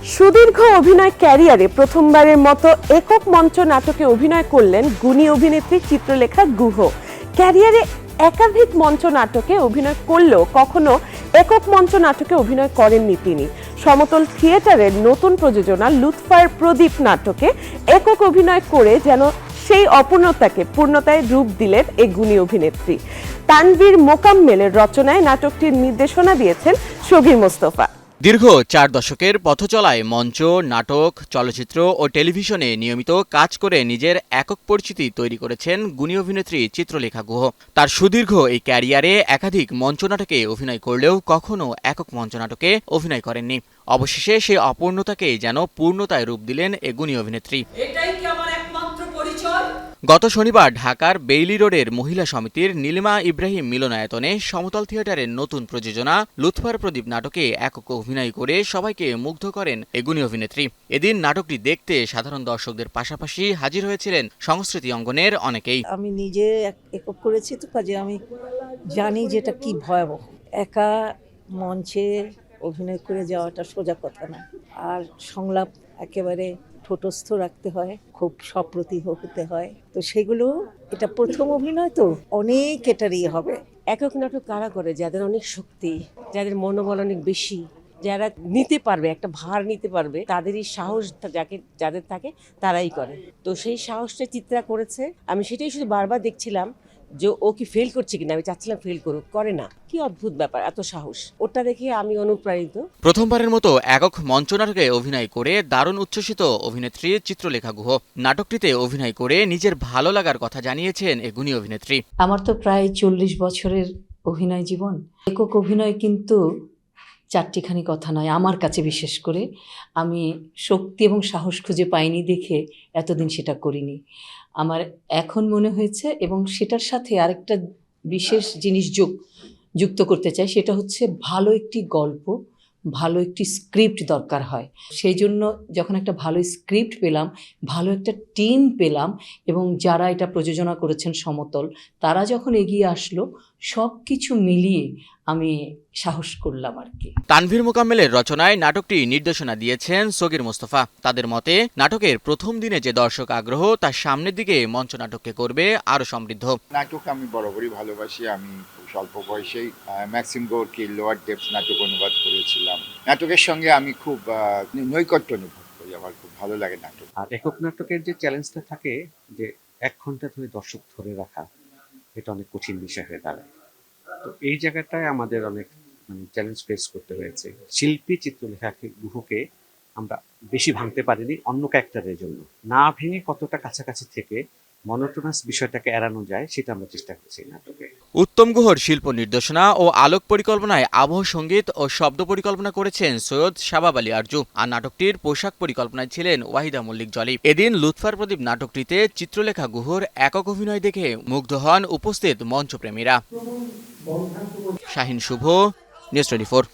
সুদীর্ঘ অভিনয় ক্যারিয়ারে প্রথমবারের মতো একক মঞ্চ নাটকে অভিনয় করলেন গুণী অভিনেত্রী চিত্রলেখা গুহ। ক্যারিয়ারে একাধিক মঞ্চ নাটকে অভিনয় করলেও কখনো একক মঞ্চ নাটকে অভিনয় করেননি তিনি। সমতল থিয়েটারের নতুন প্রযোজনা লুৎফার প্রদীপ নাটকে একক অভিনয় করে যেন সেই অপূর্ণতাকে পূর্ণতায় রূপ দিলেন এই গুণী অভিনেত্রী। তানভীর মোকাম্মেলের রচনায় নাটকটির নির্দেশনা দিয়েছেন সগীর মোস্তফা। দীর্ঘ 4 দশকের পথচলায় মঞ্চ, নাটক, চলচ্চিত্র ও টেলিভিশনে নিয়মিত কাজ করে নিজের একক পরিচিতি তৈরি করেছেন গুণী অভিনেত্রী চিত্রলেখা গুহ। তার সুদীর্ঘ এই ক্যারিয়ারে একাধিক মঞ্চ নাটকে অভিনয় করলেও কখনো একক মঞ্চ নাটকে অভিনয় করেননি। অবশেষে সেই অপূর্ণতাকেই যেন পূর্ণতায় রূপ দিলেন এই গুণী অভিনেত্রী। গত শনিবার ঢাকার বেইলি রোডের মহিলা সমিতির নীলিমা ইব্রাহিম মিলনায়তনে সমতল থিয়েটারের নতুন প্রযোজনা লুৎফার প্রদীপ নাটকে একক অভিনয় করে সবাইকে মুগ্ধ করেন এই গুণী অভিনেত্রী। এদিন নাটকটি দেখতে সাধারণ দর্শকদের পাশাপাশি হাজির হয়েছিলেন সংস্কৃতি অঙ্গনের অনেকেই। আমি নিজে একক করেছি, তো কাজে আমি জানি যেটা কি ভয়াবহ। একা মঞ্চে অভিনয় করে যাওয়াটা সোজা কথা না, আর সংলাপ একেবারে ঠোঁটস্থ রাখতে হয়, খুব সপ্রতিভ হতে হয়। তো সেগুলো, এটা প্রথম অভিনয়, তো অনেক এটারই হবে। একক নাটক কারা করে? যাদের অনেক শক্তি, যাদের মনোবল অনেক বেশি, যারা নিতে পারবে, একটা ভার নিতে পারবে, তাদেরই সাহস যাদের থাকে তারাই করে। তো সেই সাহসটা চিত্রা করেছে। আমি সেটাই শুধু বারবার দেখছিলাম যে ও কি ফেল করছে কিনা। আমি চাচ্ছিলাম ফেল করুক, করে না। কি অদ্ভুত ব্যাপার, এত সাহস! ওটা দেখে আমি অনুপ্রাণিত। প্রথমবারের মতো একক মঞ্চ নাটকে অভিনয় করে দারুণ উচ্ছ্বসিত অভিনেত্রী চিত্রলেখা গুহ। নাটকটিতে অভিনয় করে নিজের ভালো লাগার কথা জানিয়েছেন এই গুণী অভিনেত্রী। আমার তো প্রায় 40 বছরের অভিনয় জীবন। একক অভিনয় কিন্তু চারটিখানি কথা নয় আমার কাছে। বিশেষ করে আমি যুক্তি এবং সাহস খুঁজে পাইনি দেখে এতদিন সেটা করিনি। আমার এখন মনে হয়েছে, এবং সেটার সাথে আরেকটা বিশেষ জিনিস যুক্ত করতে চাই, সেটা হচ্ছে ভালো একটি গল্প, ভালো একটি স্ক্রিপ্ট দরকার হয়। সেই জন্য যখন একটা ভালো স্ক্রিপ্ট পেলাম, ভালো একটা টিম পেলাম, এবং যারা এটা প্রযোজনা করেছেন সমতল, তারা যখন এগিয়ে আসলো, সব কিছু মিলিয়ে আমি সাহস করলাম আর কি। তানভীর মোকাম্মেলের রচনায় নাটকটি নির্দেশনা দিয়েছেন সগীর মোস্তফা। তাদের মতে নাটকের প্রথম দিনে যে দর্শক আগ্রহ, তার সামনের দিকে মঞ্চ নাটককে করবে আরো সমৃদ্ধ। নাটক আমি বরাবরই ভালোবাসি। আমি স্বল্প বয়সেই ম্যাক্সিম গোরকি লোয়ার ডেপথ নাটক অনুবাদ করেছিলাম। নাটকের সঙ্গে আমি খুব নৈকট্য অনুভব করি, আমার খুব ভালো লাগে নাটক। আর একক নাটকের যে চ্যালেঞ্জটা থাকে, যে 1 ঘন্টা ধরে দর্শক ধরে রাখা, এটা অনেক কঠিন বিষয় হয়ে দাঁড়ায়। তো এই জায়গাটায় আমাদের অনেক চ্যালেঞ্জ ফেস করতে হয়েছে। শিল্পী চিত্রলেখা গুহকে আমরা বেশি ভাঙতে পারিনি অন্য ক্যারেক্টারের জন্য। না ভেঙে কতটা কাছাকাছি থেকে মনোটোনাস বিষয়টাকে এড়ানো যায়, সেটা আমরা চেষ্টা করছি নাটকে। উত্তম গুহর শিল্প নির্দেশনা ও আলোক পরিকল্পনায় আবহ সঙ্গীত ও শব্দ পরিকল্পনা করেছেন সৈয়দ শাবাব আলী আরজু। আর নাটকটির পোশাক পরিকল্পনায় ছিলেন ওয়াহিদা মল্লিক জলি। এদিন লুৎফার প্রদীপ নাটকটিতে চিত্রলেখা গুহর একক অভিনয় দেখে মুগ্ধ হন উপস্থিত মঞ্চপ্রেমীরা। শাহিন শুভ, নিউজ 24।